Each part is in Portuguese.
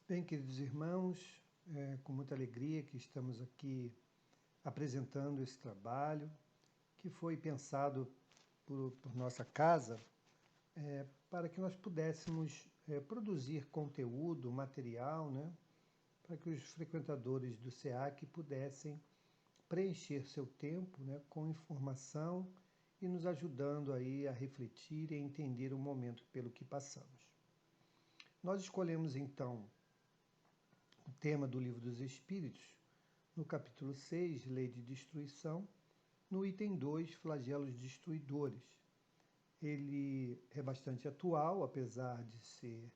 Bem, queridos irmãos, com muita alegria que estamos aqui apresentando esse trabalho que foi pensado por nossa casa para que nós pudéssemos produzir conteúdo, material, né, para que os frequentadores do SEAC pudessem preencher seu tempo, né, com informação e nos ajudando aí a refletir e a entender o momento pelo que passamos. Nós escolhemos então o tema do Livro dos Espíritos, no capítulo 6, Lei de Destruição, no item 2, Flagelos Destruidores. Ele é bastante atual, apesar de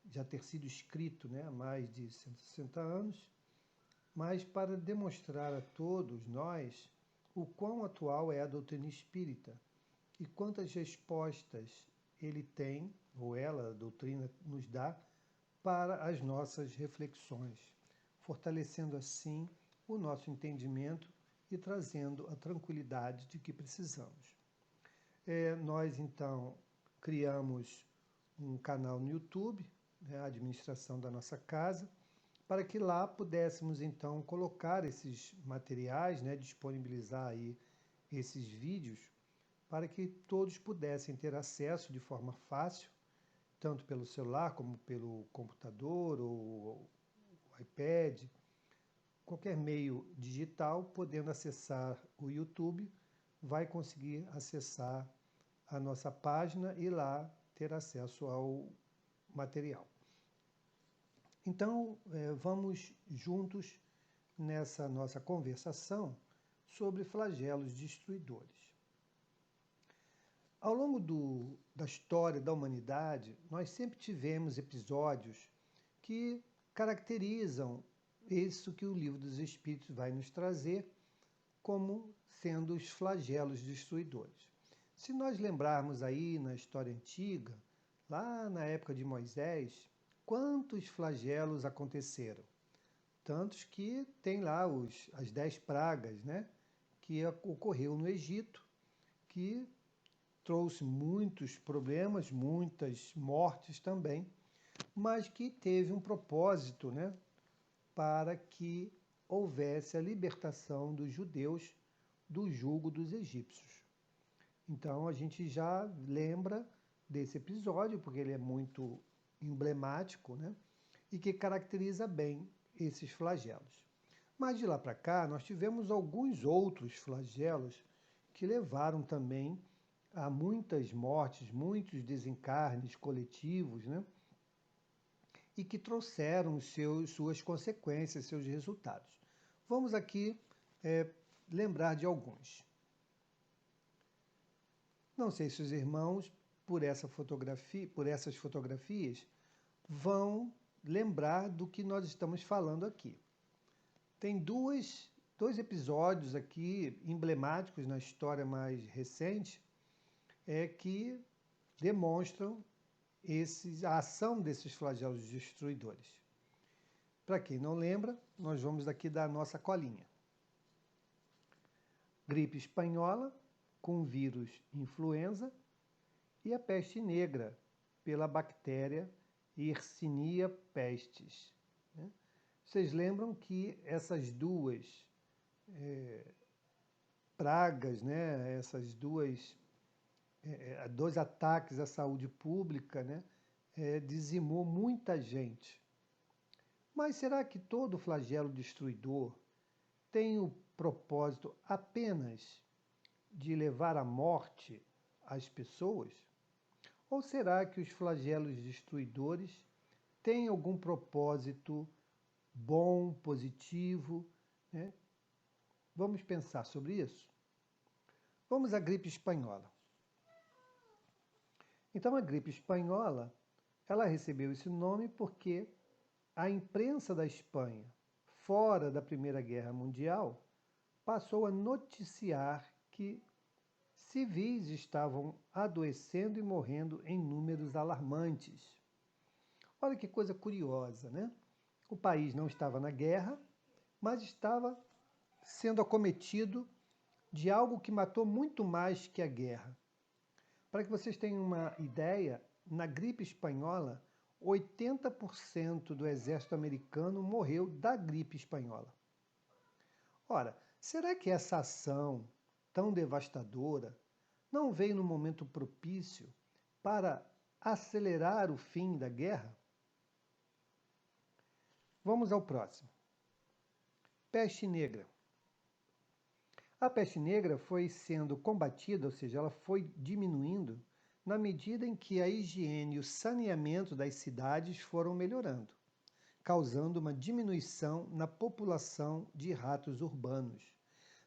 já ter sido escrito, né, há mais de 160 anos, mas para demonstrar a todos nós o quão atual é a doutrina espírita e quantas respostas ele tem, ou ela, a doutrina, nos dá, para as nossas reflexões, fortalecendo assim o nosso entendimento e trazendo a tranquilidade de que precisamos. Nós, então, criamos um canal no YouTube, a administração da nossa casa, para que lá pudéssemos, então, colocar esses materiais, disponibilizar aí esses vídeos, para que todos pudessem ter acesso de forma fácil, tanto pelo celular como pelo computador ou iPad, qualquer meio digital, podendo acessar o YouTube, vai conseguir acessar a nossa página e lá ter acesso ao material. Então, vamos juntos nessa nossa conversação sobre flagelos destruidores. Ao longo da história da humanidade, nós sempre tivemos episódios que caracterizam isso que o Livro dos Espíritos vai nos trazer como sendo os flagelos destruidores. Se nós lembrarmos aí na história antiga, lá na época de Moisés, quantos flagelos aconteceram? Tantos que tem lá as 10 pragas, né, que ocorreu no Egito, que trouxe muitos problemas, muitas mortes também, mas que teve um propósito, né, para que houvesse a libertação dos judeus do jugo dos egípcios. Então a gente já lembra desse episódio, porque ele é muito emblemático, né, e que caracteriza bem esses flagelos. Mas de lá para cá nós tivemos alguns outros flagelos que levaram também a muitas mortes, muitos desencarnes coletivos, né? E que trouxeram suas consequências, seus resultados. Vamos aqui lembrar de alguns. Não sei se os irmãos, por essas fotografias, vão lembrar do que nós estamos falando aqui. Tem dois episódios aqui emblemáticos na história mais recente, que demonstram a ação desses flagelos destruidores. Para quem não lembra, nós vamos aqui dar a nossa colinha. Gripe espanhola com vírus influenza e a peste negra pela bactéria Yersinia pestis. Vocês lembram que essas duas pragas, né, essas dois ataques à saúde pública, né, dizimou muita gente. Mas será que todo flagelo destruidor tem o propósito apenas de levar à morte as pessoas? Ou será que os flagelos destruidores têm algum propósito bom, positivo, né? Vamos pensar sobre isso? Vamos à gripe espanhola. Então, a gripe espanhola, ela recebeu esse nome porque a imprensa da Espanha, fora da Primeira Guerra Mundial, passou a noticiar que civis estavam adoecendo e morrendo em números alarmantes. Olha que coisa curiosa, né? O país não estava na guerra, mas estava sendo acometido de algo que matou muito mais que a guerra. Para que vocês tenham uma ideia, na gripe espanhola, 80% do exército americano morreu da gripe espanhola. Ora, será que essa ação tão devastadora não veio no momento propício para acelerar o fim da guerra? Vamos ao próximo. Peste negra. A peste negra foi sendo combatida, ou seja, ela foi diminuindo na medida em que a higiene e o saneamento das cidades foram melhorando, causando uma diminuição na população de ratos urbanos.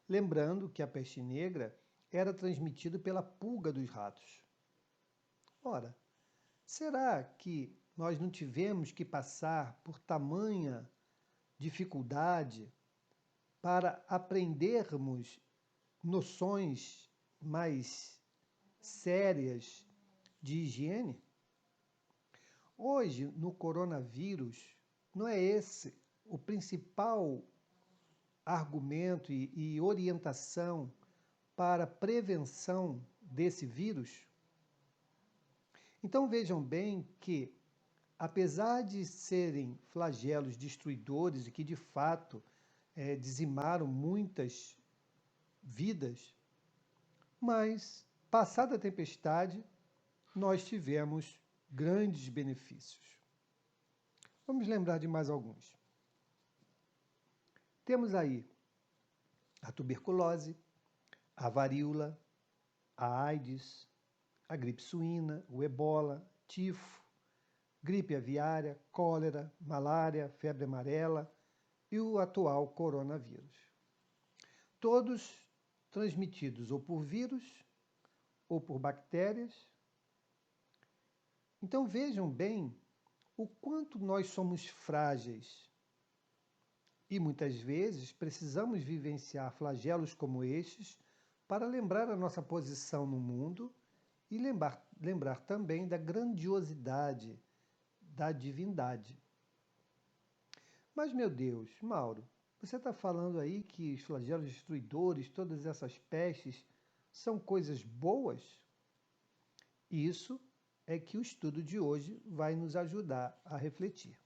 Lembrando que a peste negra era transmitida pela pulga dos ratos. Ora, será que nós não tivemos que passar por tamanha dificuldade para aprendermos noções mais sérias de higiene? Hoje, no coronavírus, não é esse o principal argumento e orientação para a prevenção desse vírus? Então vejam bem que, apesar de serem flagelos destruidores e que de fato dizimaram muitas vidas, mas, passada a tempestade, nós tivemos grandes benefícios. Vamos lembrar de mais alguns. Temos aí a tuberculose, a varíola, a AIDS, a gripe suína, o ebola, tifo, gripe aviária, cólera, malária, febre amarela e o atual coronavírus. Todos transmitidos ou por vírus ou por bactérias. Então vejam bem o quanto nós somos frágeis e muitas vezes precisamos vivenciar flagelos como estes para lembrar a nossa posição no mundo e lembrar também da grandiosidade da divindade. Mas, meu Deus, Mauro, você está falando aí que os flagelos destruidores, todas essas pestes, são coisas boas? Isso é que o estudo de hoje vai nos ajudar a refletir.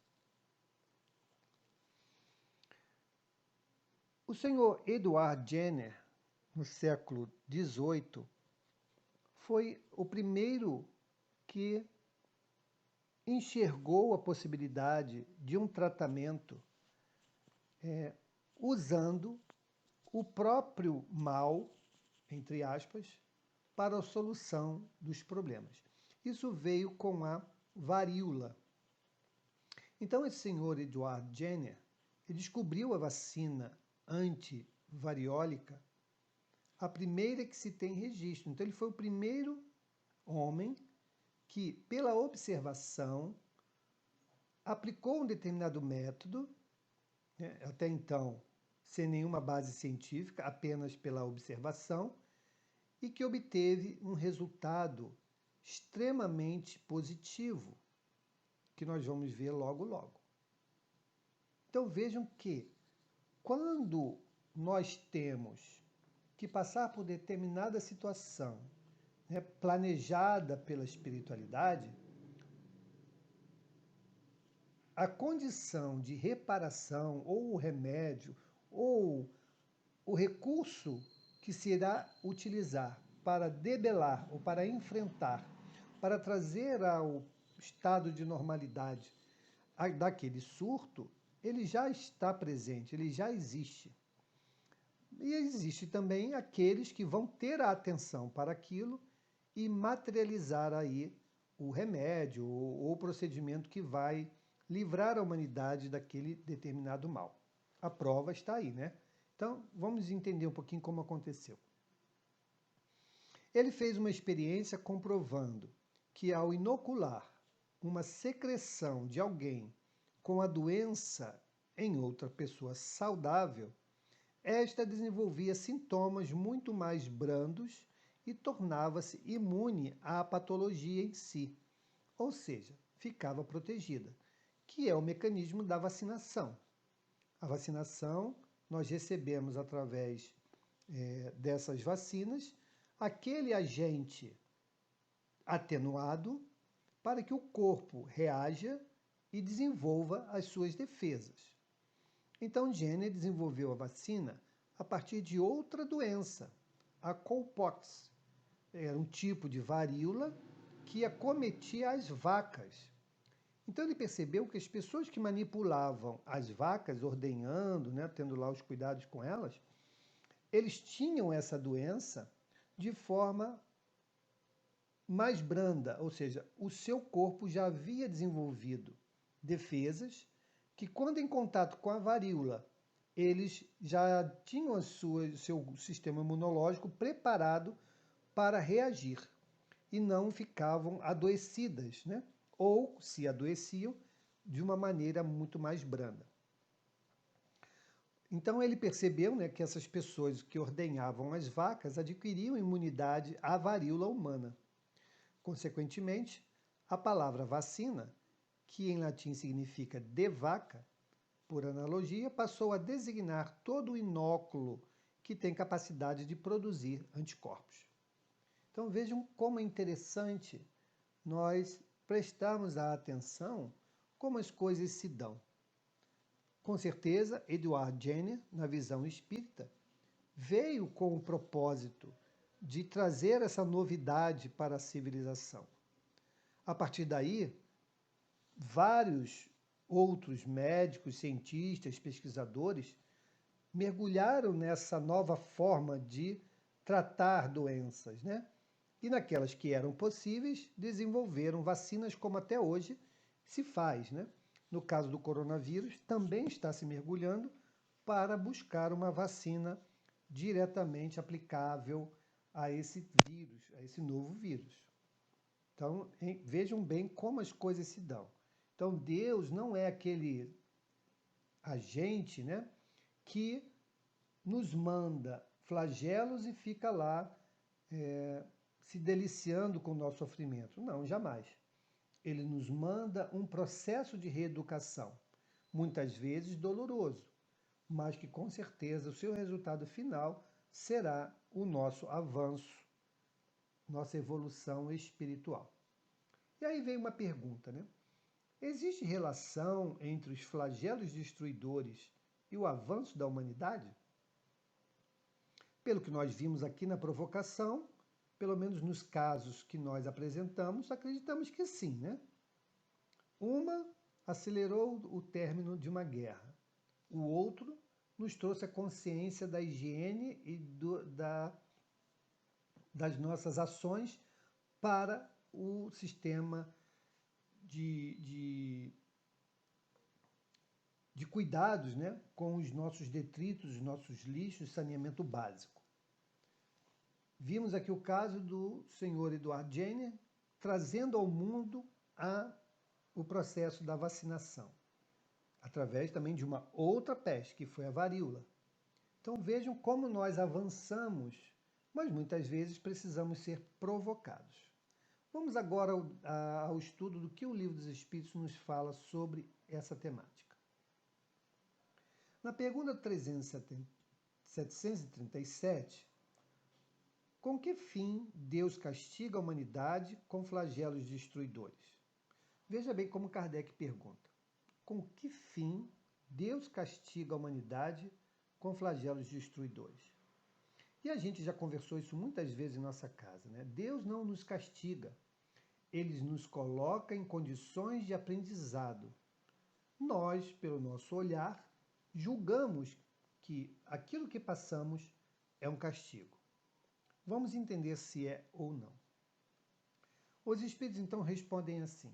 O senhor Edward Jenner, no século XVIII, foi o primeiro que enxergou a possibilidade de um tratamento usando o próprio mal, entre aspas, para a solução dos problemas. Isso veio com a varíola. Então, esse senhor Edward Jenner descobriu a vacina antivariólica, a primeira que se tem registro. Então, ele foi o primeiro homem que, pela observação, aplicou um determinado método, né, até então sem nenhuma base científica, apenas pela observação, e que obteve um resultado extremamente positivo, que nós vamos ver logo, logo. Então vejam que, quando nós temos que passar por determinada situação, né, planejada pela espiritualidade, a condição de reparação, ou o remédio, ou o recurso que se irá utilizar para debelar ou para enfrentar, para trazer ao estado de normalidade daquele surto, ele já está presente, ele já existe. E existe também aqueles que vão ter a atenção para aquilo e materializar aí o remédio ou o procedimento que vai livrar a humanidade daquele determinado mal. A prova está aí, né? Então, vamos entender um pouquinho como aconteceu. Ele fez uma experiência comprovando que, ao inocular uma secreção de alguém com a doença em outra pessoa saudável, esta desenvolvia sintomas muito mais brandos e tornava-se imune à patologia em si, ou seja, ficava protegida, que é o mecanismo da vacinação. A vacinação nós recebemos através dessas vacinas aquele agente atenuado para que o corpo reaja e desenvolva as suas defesas. Então, Jenner desenvolveu a vacina a partir de outra doença, a cowpox. Era um tipo de varíola que acometia as vacas. Então ele percebeu que as pessoas que manipulavam as vacas, ordenhando, né, tendo lá os cuidados com elas, eles tinham essa doença de forma mais branda, ou seja, o seu corpo já havia desenvolvido defesas que, quando em contato com a varíola, eles já tinham o seu sistema imunológico preparado para reagir e não ficavam adoecidas, né? Ou se adoeciam de uma maneira muito mais branda. Então ele percebeu, né, que essas pessoas que ordenhavam as vacas adquiriam imunidade à varíola humana. Consequentemente, a palavra vacina, que em latim significa de vaca, por analogia, passou a designar todo o inóculo que tem capacidade de produzir anticorpos. Então vejam como é interessante nós prestarmos a atenção como as coisas se dão. Com certeza, Edward Jenner, na visão espírita, veio com o propósito de trazer essa novidade para a civilização. A partir daí, vários outros médicos, cientistas, pesquisadores mergulharam nessa nova forma de tratar doenças, né? E naquelas que eram possíveis, desenvolveram vacinas como até hoje se faz, né? No caso do coronavírus, também está se mergulhando para buscar uma vacina diretamente aplicável a esse vírus, a esse novo vírus. Então, vejam bem como as coisas se dão. Então, Deus não é aquele agente, né, que nos manda flagelos e fica lá se deliciando com o nosso sofrimento. Não, jamais. Ele nos manda um processo de reeducação, muitas vezes doloroso, mas que com certeza o seu resultado final será o nosso avanço, nossa evolução espiritual. E aí vem uma pergunta, né? Existe relação entre os flagelos destruidores e o avanço da humanidade? Pelo que nós vimos aqui na provocação, pelo menos nos casos que nós apresentamos, acreditamos que sim, né? Uma acelerou o término de uma guerra. O outro nos trouxe a consciência da higiene e das nossas ações para o sistema de cuidados, né, com os nossos detritos, os nossos lixos, saneamento básico. Vimos aqui o caso do senhor Edward Jenner trazendo ao mundo o processo da vacinação, através também de uma outra peste, que foi a varíola. Então vejam como nós avançamos, mas muitas vezes precisamos ser provocados. Vamos agora ao estudo do que o Livro dos Espíritos nos fala sobre essa temática. Na pergunta 737, com que fim Deus castiga a humanidade com flagelos destruidores? Veja bem como Kardec pergunta. Com que fim Deus castiga a humanidade com flagelos destruidores? E a gente já conversou isso muitas vezes em nossa casa, né? Deus não nos castiga. Ele nos coloca em condições de aprendizado. Nós, pelo nosso olhar, julgamos que aquilo que passamos é um castigo. Vamos entender se é ou não. Os espíritos então respondem assim: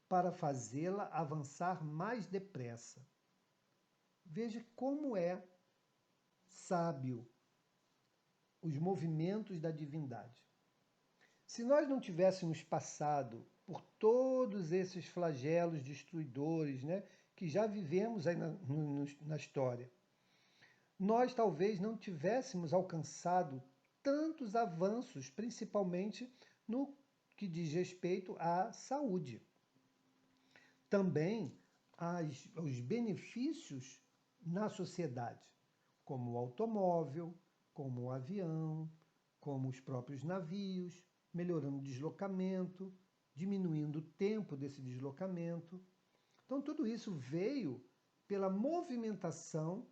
para fazê-la avançar mais depressa. Veja como é sábio os movimentos da divindade. Se nós não tivéssemos passado por todos esses flagelos destruidores, né, que já vivemos aí na história, nós talvez não tivéssemos alcançado tantos avanços, principalmente no que diz respeito à saúde. Também os benefícios na sociedade, como o automóvel, como o avião, como os próprios navios, melhorando o deslocamento, diminuindo o tempo desse deslocamento. Então, tudo isso veio pela movimentação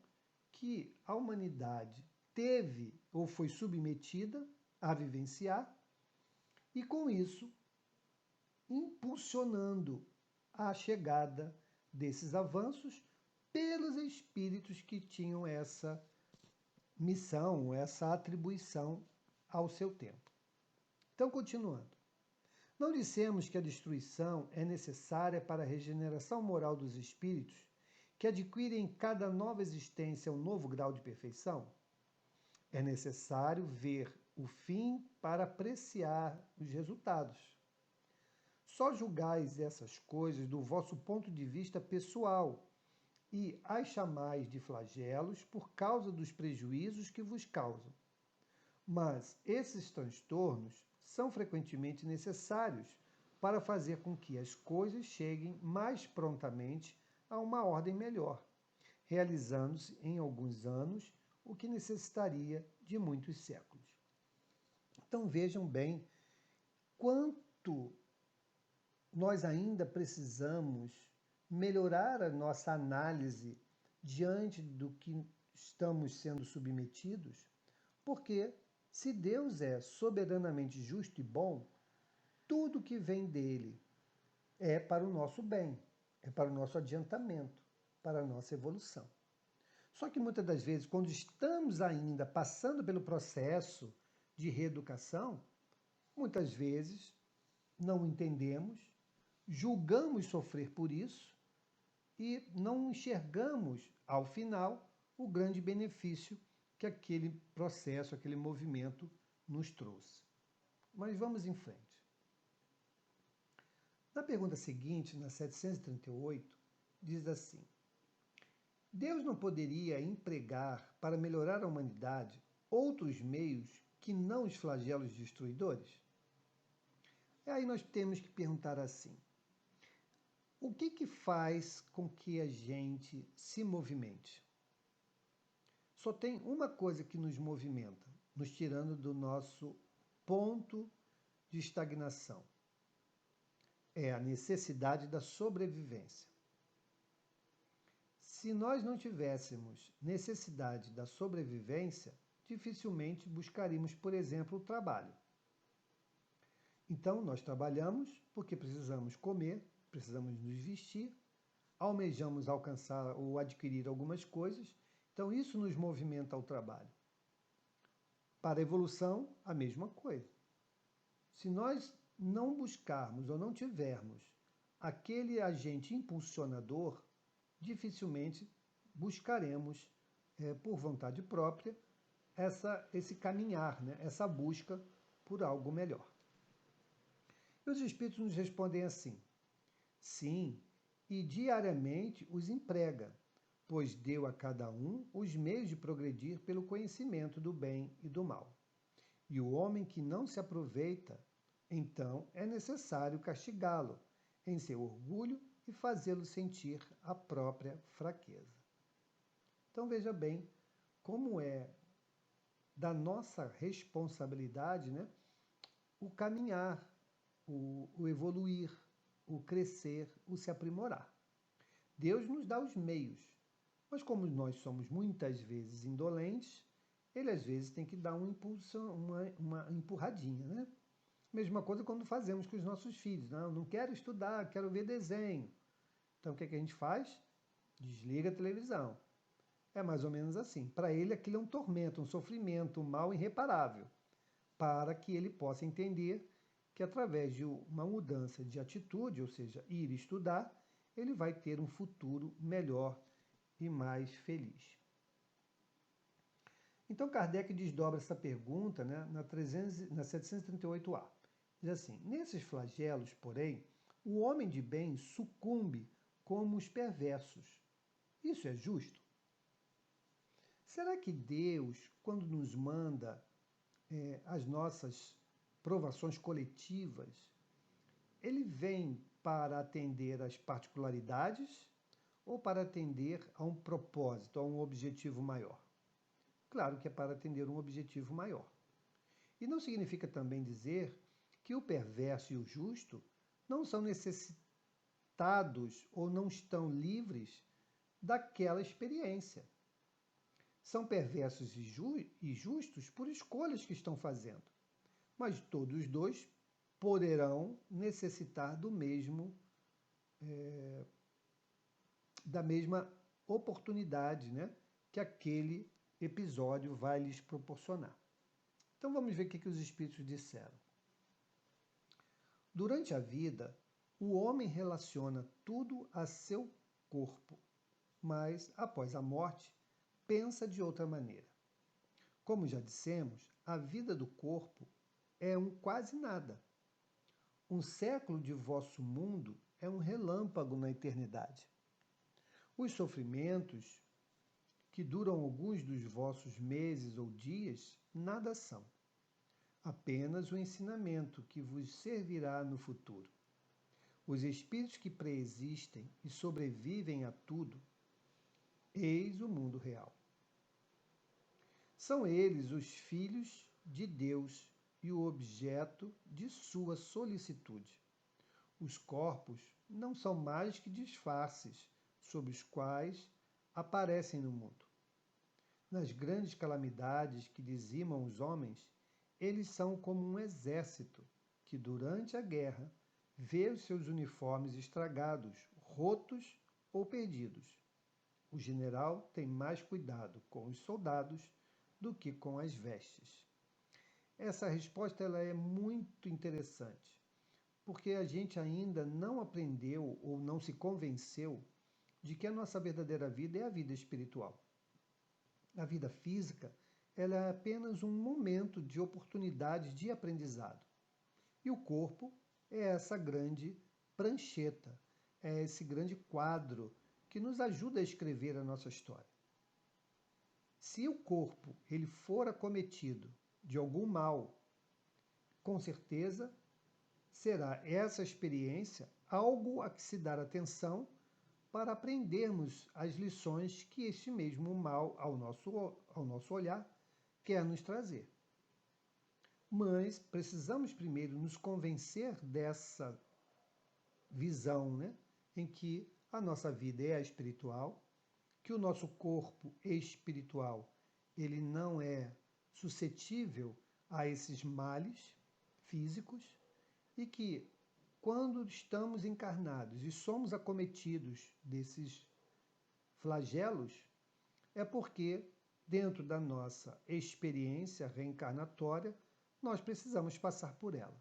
que a humanidade teve ou foi submetida a vivenciar, e com isso impulsionando a chegada desses avanços pelos espíritos que tinham essa missão, essa atribuição ao seu tempo. Então, continuando. Não dissemos que a destruição é necessária para a regeneração moral dos espíritos, que adquirem em cada nova existência um novo grau de perfeição? É necessário ver o fim para apreciar os resultados. Só julgais essas coisas do vosso ponto de vista pessoal e as chamais de flagelos por causa dos prejuízos que vos causam. Mas esses transtornos são frequentemente necessários para fazer com que as coisas cheguem mais prontamente a uma ordem melhor, realizando-se em alguns anos o que necessitaria de muitos séculos. Então vejam bem quanto nós ainda precisamos melhorar a nossa análise diante do que estamos sendo submetidos, porque se Deus é soberanamente justo e bom, tudo que vem dele é para o nosso bem, é para o nosso adiantamento, para a nossa evolução. Só que muitas das vezes, quando estamos ainda passando pelo processo de reeducação, muitas vezes não entendemos, julgamos sofrer por isso e não enxergamos, ao final, o grande benefício que aquele processo, aquele movimento nos trouxe. Mas vamos em frente. Na pergunta seguinte, na 738, diz assim: Deus não poderia empregar para melhorar a humanidade outros meios que não os flagelos destruidores? E aí nós temos que perguntar assim: o que faz com que a gente se movimente? Só tem uma coisa que nos movimenta, nos tirando do nosso ponto de estagnação. É a necessidade da sobrevivência. Se nós não tivéssemos necessidade da sobrevivência, dificilmente buscaríamos, por exemplo, o trabalho. Então, nós trabalhamos porque precisamos comer, precisamos nos vestir, almejamos alcançar ou adquirir algumas coisas, então isso nos movimenta ao trabalho. Para a evolução, a mesma coisa. Se nós não buscarmos ou não tivermos aquele agente impulsionador, dificilmente buscaremos, por vontade própria, esse caminhar, né? Essa busca por algo melhor. E os Espíritos nos respondem assim: sim, e diariamente os emprega, pois deu a cada um os meios de progredir pelo conhecimento do bem e do mal. E o homem que não se aproveita, então é necessário castigá-lo em seu orgulho e fazê-lo sentir a própria fraqueza. Então veja bem como é da nossa responsabilidade, né, o caminhar, o evoluir, o crescer, o se aprimorar. Deus nos dá os meios, mas como nós somos muitas vezes indolentes, ele às vezes tem que dar um impulso, uma empurradinha, né? Mesma coisa quando fazemos com os nossos filhos. Não quero estudar, quero ver desenho. Então o que é que a gente faz? Desliga a televisão. É mais ou menos assim. Para ele aquilo é um tormento, um sofrimento, um mal irreparável. Para que ele possa entender que através de uma mudança de atitude, ou seja, ir estudar, ele vai ter um futuro melhor e mais feliz. Então Kardec desdobra essa pergunta, né, na 738A. Diz assim: nesses flagelos, porém, o homem de bem sucumbe como os perversos. Isso é justo? Será que Deus, quando nos manda as nossas provações coletivas, ele vem para atender às particularidades ou para atender a um propósito, a um objetivo maior? Claro que é para atender um objetivo maior. E não significa também dizer que o perverso e o justo não são necessitados ou não estão livres daquela experiência. São perversos e justos por escolhas que estão fazendo, mas todos os dois poderão necessitar da mesma oportunidade, né, que aquele episódio vai lhes proporcionar. Então vamos ver o que os espíritos disseram. Durante a vida, o homem relaciona tudo a seu corpo, mas após a morte, pensa de outra maneira. Como já dissemos, a vida do corpo é um quase nada. Um século de vosso mundo é um relâmpago na eternidade. Os sofrimentos que duram alguns dos vossos meses ou dias, nada são. Apenas o ensinamento que vos servirá no futuro. Os espíritos que preexistem e sobrevivem a tudo, eis o mundo real. São eles os filhos de Deus e o objeto de sua solicitude. Os corpos não são mais que disfarces sob os quais aparecem no mundo. Nas grandes calamidades que dizimam os homens, eles são como um exército que, durante a guerra, vê os seus uniformes estragados, rotos ou perdidos. O general tem mais cuidado com os soldados do que com as vestes. Essa resposta ela é muito interessante, porque a gente ainda não aprendeu ou não se convenceu de que a nossa verdadeira vida é a vida espiritual. A vida física ela é apenas um momento de oportunidade de aprendizado. E o corpo é essa grande prancheta, é esse grande quadro que nos ajuda a escrever a nossa história. Se o corpo ele for acometido de algum mal, com certeza será essa experiência algo a que se dar atenção para aprendermos as lições que este mesmo mal, ao nosso olhar, quer nos trazer. Mas precisamos primeiro nos convencer dessa visão, né, em que a nossa vida é espiritual, que o nosso corpo espiritual ele não é suscetível a esses males físicos e que quando estamos encarnados e somos acometidos desses flagelos, é porque dentro da nossa experiência reencarnatória nós precisamos passar por ela.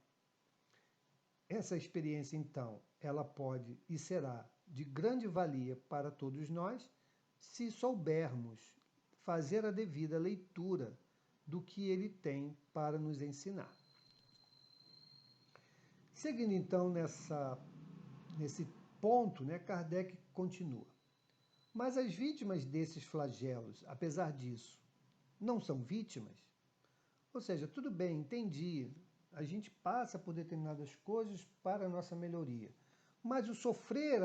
Essa experiência, então, ela pode e será de grande valia para todos nós se soubermos fazer a devida leitura do que ele tem para nos ensinar. Seguindo, então, nesse ponto, né, Kardec continua. Mas as vítimas desses flagelos, apesar disso, não são vítimas? Ou seja, tudo bem, entendi, a gente passa por determinadas coisas para a nossa melhoria. Mas o sofrer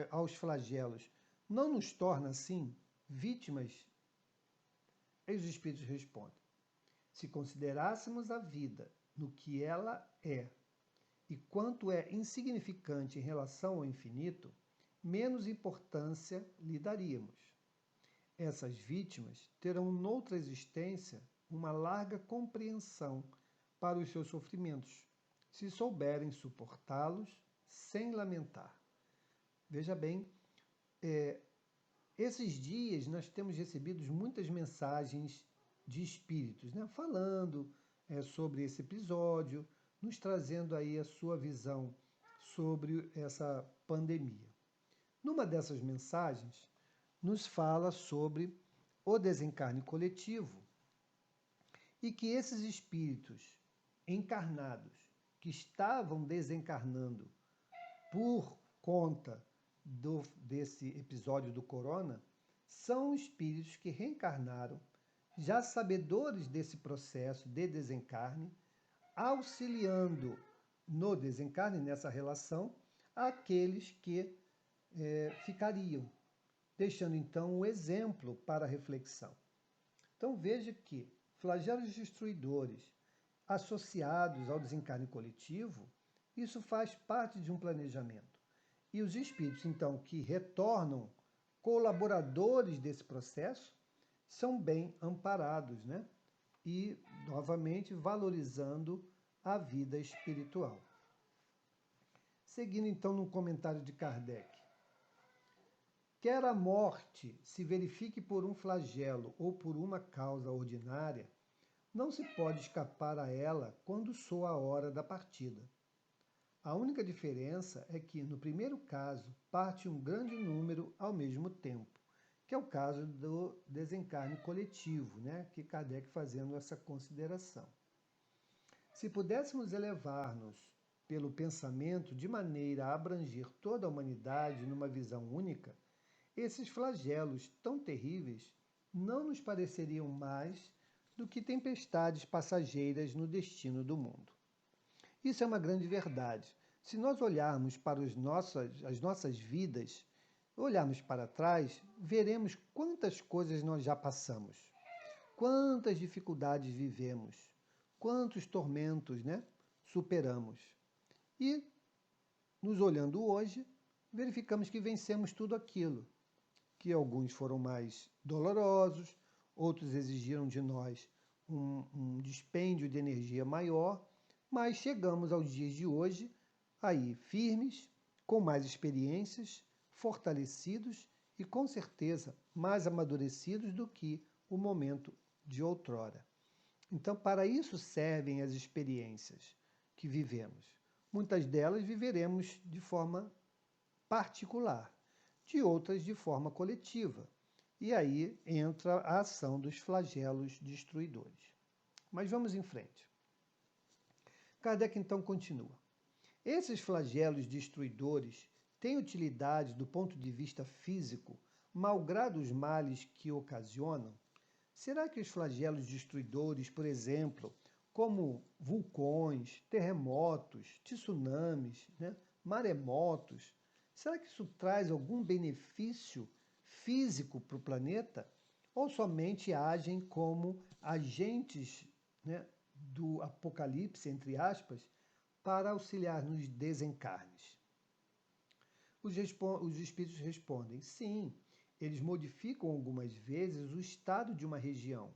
aos flagelos não nos torna, assim, vítimas? E os espíritos respondem. Se considerássemos a vida no que ela é e quanto é insignificante em relação ao infinito, menos importância lhe daríamos. Essas vítimas terão noutra existência uma larga compreensão para os seus sofrimentos, se souberem suportá-los sem lamentar. Veja bem, esses dias nós temos recebido muitas mensagens de espíritos, né, falando sobre esse episódio, nos trazendo aí a sua visão sobre essa pandemia. Numa dessas mensagens, nos fala sobre o desencarne coletivo e que esses espíritos encarnados que estavam desencarnando por conta desse episódio do corona são espíritos que reencarnaram já sabedores desse processo de desencarne, auxiliando no desencarne, nessa relação, aqueles que ficariam, deixando então um exemplo para a reflexão. Então veja que flagelos destruidores associados ao desencarne coletivo, Isso faz parte de um planejamento. E os espíritos, então, que retornam colaboradores desse processo, são bem amparados, né? E, novamente, valorizando a vida espiritual. Seguindo, então, no comentário de Kardec. Quer a morte se verifique por um flagelo ou por uma causa ordinária, não se pode escapar a ela quando soa a hora da partida. A única diferença é que, no primeiro caso, parte um grande número ao mesmo tempo, que é o caso do desencarne coletivo, né? Que Kardec fazendo essa consideração. Se pudéssemos elevar-nos pelo pensamento de maneira a abranger toda a humanidade numa visão única, esses flagelos tão terríveis não nos pareceriam mais do que tempestades passageiras no destino do mundo. Isso é uma grande verdade. Se nós olharmos para as nossas vidas, olharmos para trás, veremos quantas coisas nós já passamos, quantas dificuldades vivemos, quantos tormentos, né, superamos. E, nos olhando hoje, verificamos que vencemos tudo aquilo, que alguns foram mais dolorosos, outros exigiram de nós um dispêndio de energia maior, mas chegamos aos dias de hoje aí firmes, com mais experiências, fortalecidos e com certeza mais amadurecidos do que o momento de outrora. Então, para isso servem as experiências que vivemos. Muitas delas viveremos de forma particular, de outras de forma coletiva. E aí entra a ação dos flagelos destruidores. Mas vamos em frente. Kardec então continua. Esses flagelos destruidores têm utilidade do ponto de vista físico, malgrado os males que ocasionam? Será que os flagelos destruidores, por exemplo, como vulcões, terremotos, tsunamis, né, maremotos, será que isso traz algum benefício físico para o planeta? Ou somente agem como agentes, né, do apocalipse, entre aspas, para auxiliar nos desencarnes? Os espíritos respondem: sim, eles modificam algumas vezes o estado de uma região,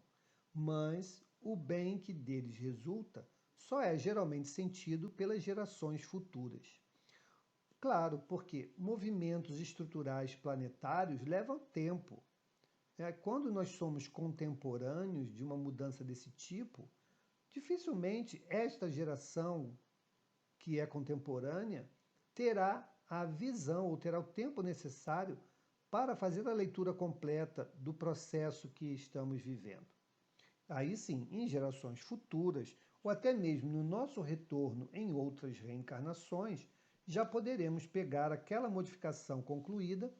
mas o bem que deles resulta só é geralmente sentido pelas gerações futuras. Claro, porque movimentos estruturais planetários levam tempo. Quando nós somos contemporâneos de uma mudança desse tipo, dificilmente esta geração que é contemporânea terá a visão ou terá o tempo necessário para fazer a leitura completa do processo que estamos vivendo. Aí sim, em gerações futuras, ou até mesmo no nosso retorno em outras reencarnações, já poderemos pegar aquela modificação concluída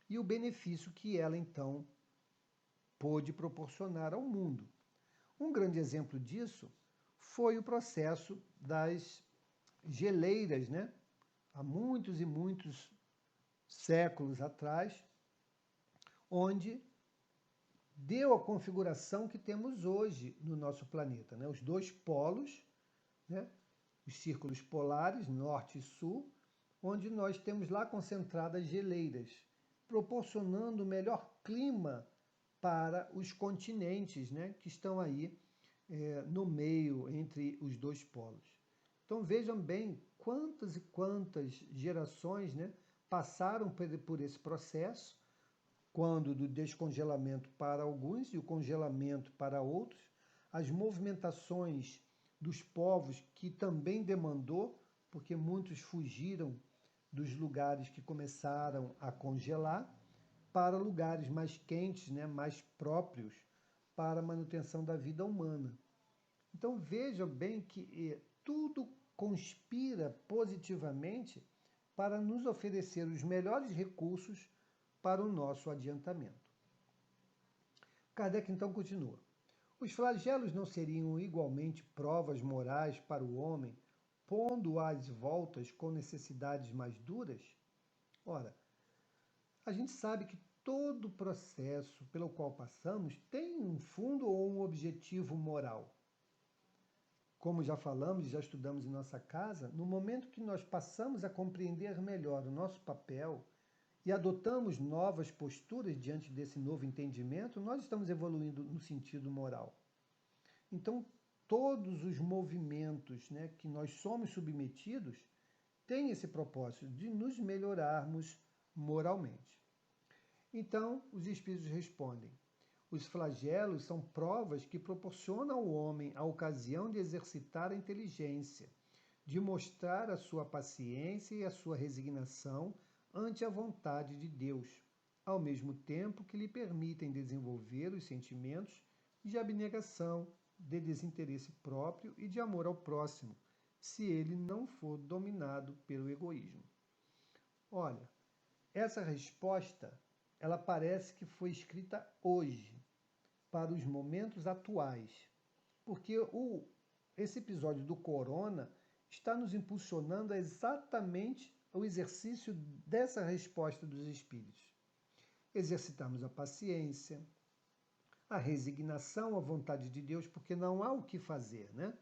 e o benefício que ela então pôde proporcionar ao mundo. Um grande exemplo disso foi o processo das geleiras, né? Há muitos e muitos séculos atrás, onde deu a configuração que temos hoje no nosso planeta, né? Os dois polos, né? Os círculos polares, norte e sul, onde nós temos lá concentradas geleiras, proporcionando o melhor clima para os continentes, né? Que estão aí no meio, entre os dois polos. Então vejam bem quantas e quantas gerações, né, passaram por esse processo, quando do descongelamento para alguns e o congelamento para outros, as movimentações dos povos que também demandou, porque muitos fugiram dos lugares que começaram a congelar para lugares mais quentes, né, mais próprios para a manutenção da vida humana. Então veja bem que tudo conspira positivamente para nos oferecer os melhores recursos para o nosso adiantamento. Kardec então continua. Os flagelos não seriam igualmente provas morais para o homem, pondo às voltas com necessidades mais duras? Ora, a gente sabe que todo processo pelo qual passamos tem um fundo ou um objetivo moral. como já falamos, já estudamos em nossa casa, no momento que nós passamos a compreender melhor o nosso papel e adotamos novas posturas diante desse novo entendimento, nós estamos evoluindo no sentido moral. Então, todos os movimentos, né, que nós somos submetidos têm esse propósito de nos melhorarmos moralmente. Então, os espíritos respondem: os flagelos são provas que proporcionam ao homem a ocasião de exercitar a inteligência, de mostrar a sua paciência e a sua resignação ante a vontade de Deus, ao mesmo tempo que lhe permitem desenvolver os sentimentos de abnegação, de desinteresse próprio e de amor ao próximo, se ele não for dominado pelo egoísmo. Olha, essa resposta, ela parece que foi escrita hoje, para os momentos atuais, porque esse episódio do corona está nos impulsionando a exatamente o exercício dessa resposta dos espíritos. Exercitarmos a paciência, a resignação à vontade de Deus, porque não há o que fazer, né?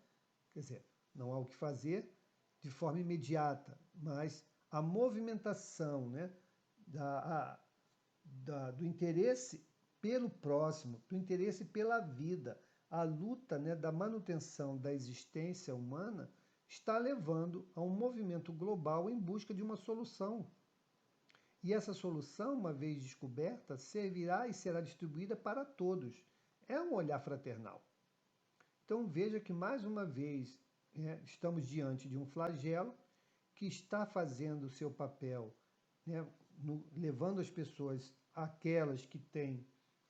Quer dizer, não há o que fazer de forma imediata, mas a movimentação, né, do interesse pelo próximo, do interesse pela vida, a luta, né, da manutenção da existência humana está levando a um movimento global em busca de uma solução. E essa solução, uma vez descoberta, servirá e será distribuída para todos. É um olhar fraternal. Então veja que, mais uma vez, estamos diante de um flagelo que está fazendo o seu papel, né, levando as pessoas, aquelas que têm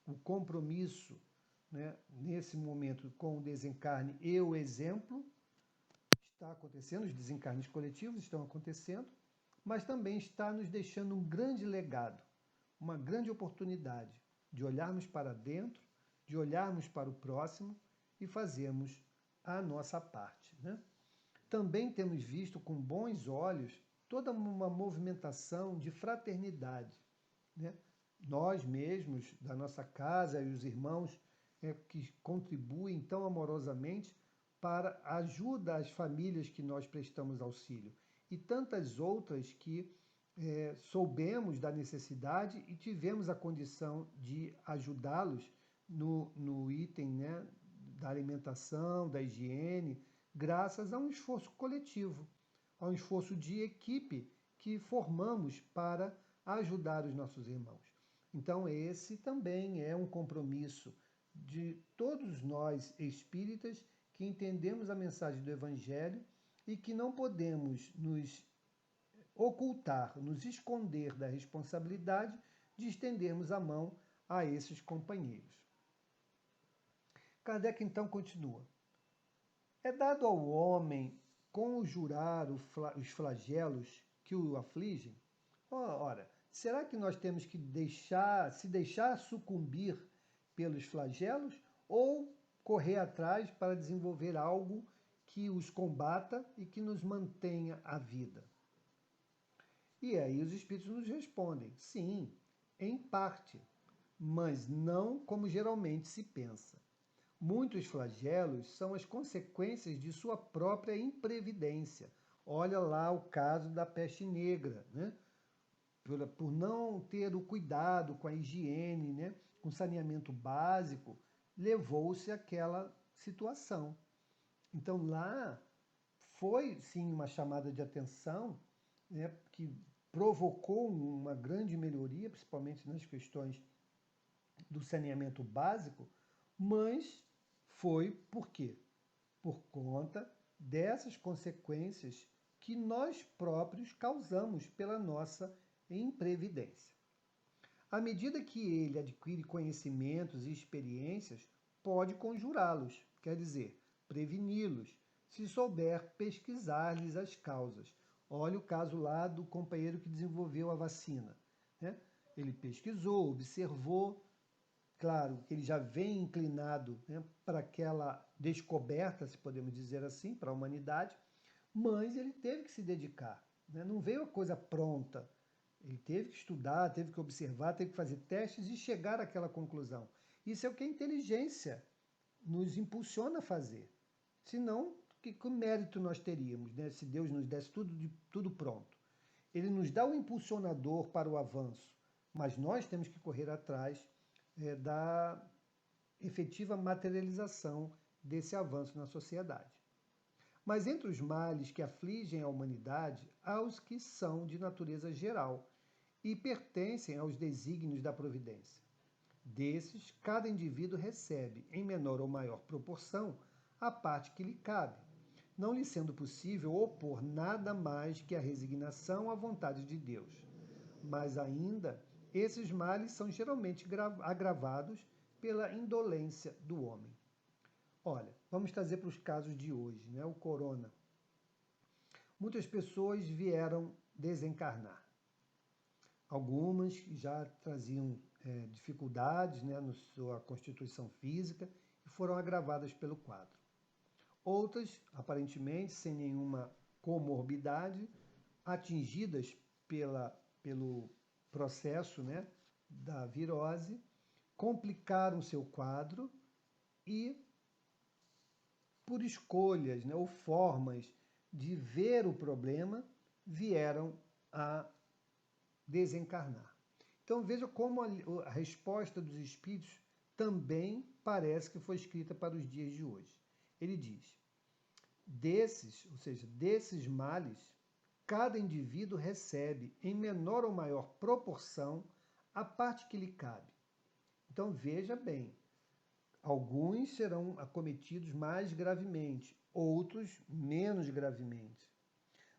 o compromisso, né, nesse momento com o desencarne e o exemplo, está acontecendo, os desencarnes coletivos estão acontecendo, mas também está nos deixando um grande legado, uma grande oportunidade de olharmos para dentro, de olharmos para o próximo e fazermos a nossa parte, né? Também temos visto com bons olhos toda uma movimentação de fraternidade, né? Nós mesmos, da nossa casa, e os irmãos que contribuem tão amorosamente para a ajuda às famílias que nós prestamos auxílio. E tantas outras que soubemos da necessidade e tivemos a condição de ajudá-los no item, né, da alimentação, da higiene, graças a um esforço coletivo, a um esforço de equipe que formamos para ajudar os nossos irmãos. Então, esse também é um compromisso de todos nós espíritas que entendemos a mensagem do Evangelho e que não podemos nos ocultar, nos esconder da responsabilidade de estendermos a mão a esses companheiros. Kardec então continua: é dado ao homem conjurar os flagelos que o afligem? Ora, será que nós temos que se deixar sucumbir pelos flagelos ou correr atrás para desenvolver algo que os combata e que nos mantenha a vida? E aí os espíritos nos respondem: sim, em parte, mas não como geralmente se pensa. Muitos flagelos são as consequências de sua própria imprevidência. Olha lá o caso da peste negra, né? Por não ter o cuidado com a higiene, né, com saneamento básico, levou-se àquela situação. Então lá foi sim uma chamada de atenção, né, que provocou uma grande melhoria, principalmente nas questões do saneamento básico, mas foi por quê? Por conta dessas consequências que nós próprios causamos pela nossa imprevidência. À medida que ele adquire conhecimentos e experiências, pode conjurá-los, quer dizer, preveni-los, se souber pesquisar-lhes as causas. Olha o caso lá do companheiro que desenvolveu a vacina, né? Ele pesquisou, observou, claro que ele já vem inclinado, né, para aquela descoberta, se podemos dizer assim, para a humanidade, mas ele teve que se dedicar, né? Não veio a coisa pronta. Ele teve que estudar, teve que observar, teve que fazer testes e chegar àquela conclusão. Isso é o que a inteligência nos impulsiona a fazer. Senão, que mérito nós teríamos, né, se Deus nos desse tudo pronto? Ele nos dá o impulsionador para o avanço, mas nós temos que correr atrás da efetiva materialização desse avanço na sociedade. Mas entre os males que afligem a humanidade, há os que são de natureza geral e pertencem aos desígnios da providência. Desses, cada indivíduo recebe, em menor ou maior proporção, a parte que lhe cabe, não lhe sendo possível opor nada mais que a resignação à vontade de Deus. Mas ainda, esses males são geralmente agravados pela indolência do homem. Olha, vamos trazer para os casos de hoje, né? O corona. Muitas pessoas vieram desencarnar. Algumas já traziam dificuldades, né, na sua constituição física e foram agravadas pelo quadro. Outras, aparentemente, sem nenhuma comorbidade, atingidas pelo processo, né, da virose, complicaram seu quadro e, por escolhas, né, ou formas de ver o problema, vieram a desencarnar. Então veja como a resposta dos espíritos também parece que foi escrita para os dias de hoje. Ele diz: desses males, cada indivíduo recebe, em menor ou maior proporção, a parte que lhe cabe. Então veja bem, alguns serão acometidos mais gravemente, outros menos gravemente,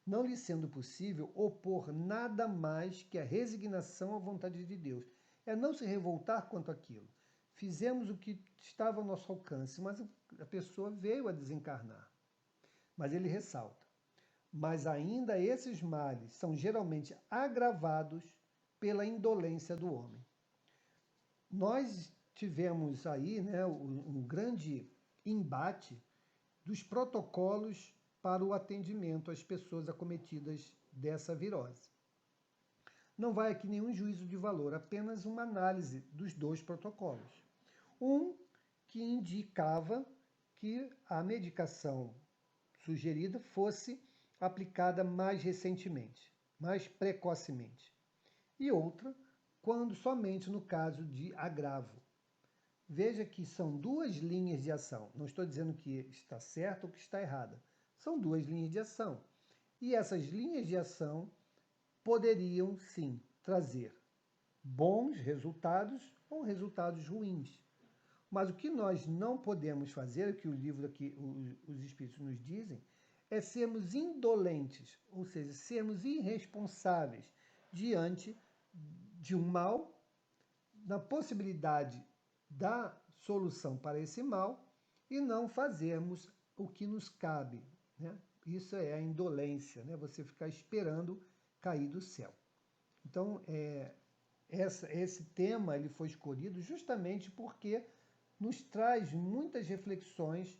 não lhe sendo possível opor nada mais que a resignação à vontade de Deus. É não se revoltar quanto àquilo. Fizemos o que estava ao nosso alcance, mas a pessoa veio a desencarnar. Mas ele ressalta: mas ainda esses males são geralmente agravados pela indolência do homem. Nós tivemos aí, né, um grande embate dos protocolos para o atendimento às pessoas acometidas dessa virose. Não vai aqui nenhum juízo de valor, apenas uma análise dos dois protocolos. Um que indicava que a medicação sugerida fosse aplicada mais recentemente, mais precocemente. E outra, quando somente no caso de agravo. Veja que são duas linhas de ação. Não estou dizendo que está certo ou que está errada. São duas linhas de ação. E essas linhas de ação poderiam, sim, trazer bons resultados ou resultados ruins. Mas o que nós não podemos fazer, o que o livro aqui, os Espíritos nos dizem, é sermos indolentes, ou seja, sermos irresponsáveis diante de um mal, na possibilidade da solução para esse mal e não fazermos o que nos cabe, né? Isso é a indolência, né? Você ficar esperando cair do céu. Então, esse tema ele foi escolhido justamente porque nos traz muitas reflexões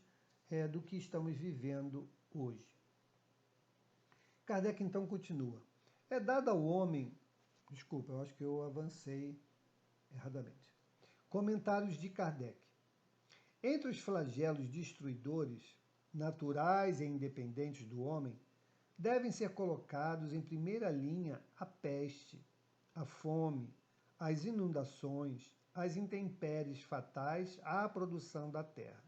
do que estamos vivendo hoje. Kardec então continua. É dado ao homem... Desculpa, eu acho que eu avancei erradamente. Comentários de Kardec. Entre os flagelos destruidores, naturais e independentes do homem, devem ser colocados em primeira linha a peste, a fome, as inundações, as intempéries fatais à produção da terra.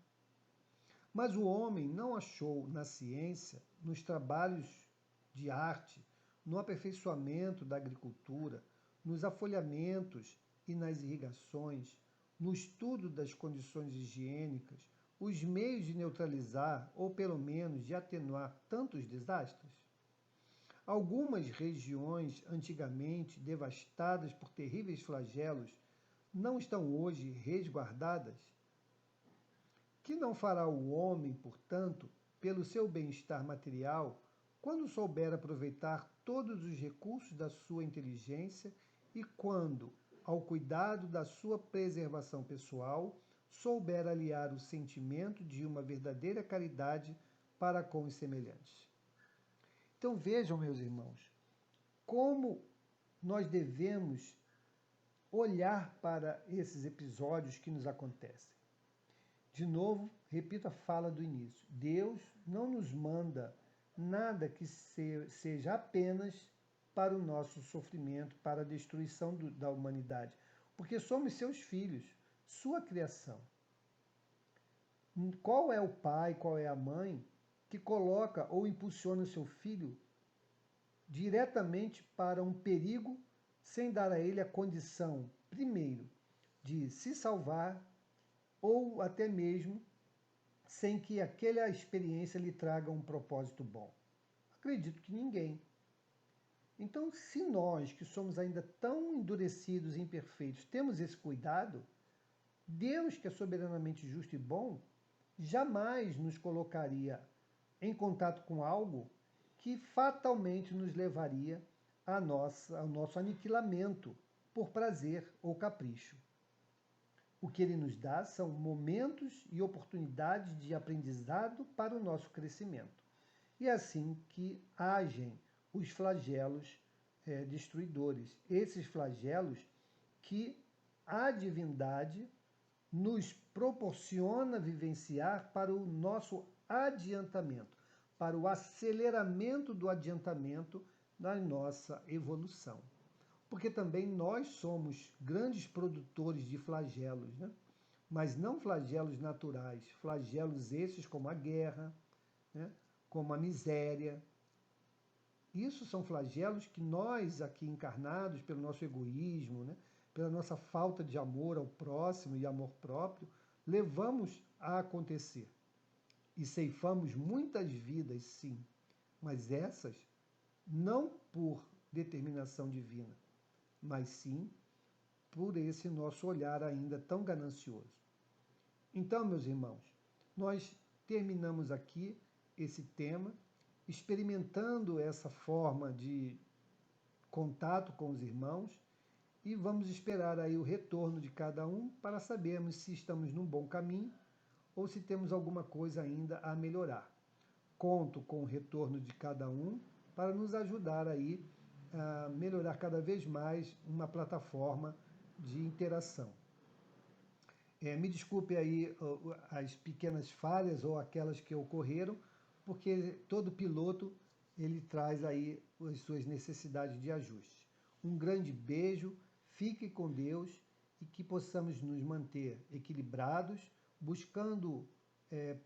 Mas o homem não achou na ciência, nos trabalhos de arte, no aperfeiçoamento da agricultura, nos afolhamentos e nas irrigações, no estudo das condições higiênicas, os meios de neutralizar ou pelo menos de atenuar tantos desastres? Algumas regiões antigamente devastadas por terríveis flagelos não estão hoje resguardadas? Que não fará o homem, portanto, pelo seu bem-estar material, quando souber aproveitar todos os recursos da sua inteligência e quando, ao cuidado da sua preservação pessoal, souber aliar o sentimento de uma verdadeira caridade para com os semelhantes? Então vejam, meus irmãos, como nós devemos olhar para esses episódios que nos acontecem. De novo, repito a fala do início. Deus não nos manda nada que seja apenas para o nosso sofrimento, para a destruição da humanidade, porque somos seus filhos, sua criação. Qual é o pai, qual é a mãe que coloca ou impulsiona o seu filho diretamente para um perigo sem dar a ele a condição, primeiro, de se salvar ou até mesmo sem que aquela experiência lhe traga um propósito bom? Acredito que ninguém. Então, se nós, que somos ainda tão endurecidos e imperfeitos, temos esse cuidado, Deus, que é soberanamente justo e bom, jamais nos colocaria em contato com algo que fatalmente nos levaria ao nosso aniquilamento por prazer ou capricho. O que ele nos dá são momentos e oportunidades de aprendizado para o nosso crescimento. E é assim que agem os flagelos destruidores. Esses flagelos que a divindade nos proporciona vivenciar para o nosso adiantamento, para o aceleramento do adiantamento da nossa evolução. Porque também nós somos grandes produtores de flagelos, né? Mas não flagelos naturais, flagelos esses como a guerra, né? Como a miséria. Isso são flagelos que nós aqui encarnados, pelo nosso egoísmo, né? Pela nossa falta de amor ao próximo e amor próprio, levamos a acontecer. E ceifamos muitas vidas, sim, mas essas não por determinação divina, mas sim por esse nosso olhar ainda tão ganancioso. Então, meus irmãos, nós terminamos aqui esse tema, experimentando essa forma de contato com os irmãos e vamos esperar aí o retorno de cada um para sabermos se estamos num bom caminho ou se temos alguma coisa ainda a melhorar. Conto com o retorno de cada um para nos ajudar aí a melhorar cada vez mais uma plataforma de interação. Me desculpe aí as pequenas falhas ou aquelas que ocorreram, porque todo piloto ele traz aí as suas necessidades de ajuste. Um grande beijo, fique com Deus e que possamos nos manter equilibrados, buscando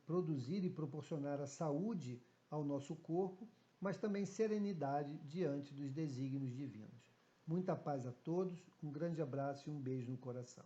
produzir e proporcionar a saúde ao nosso corpo, mas também serenidade diante dos desígnios divinos. Muita paz a todos, um grande abraço e um beijo no coração.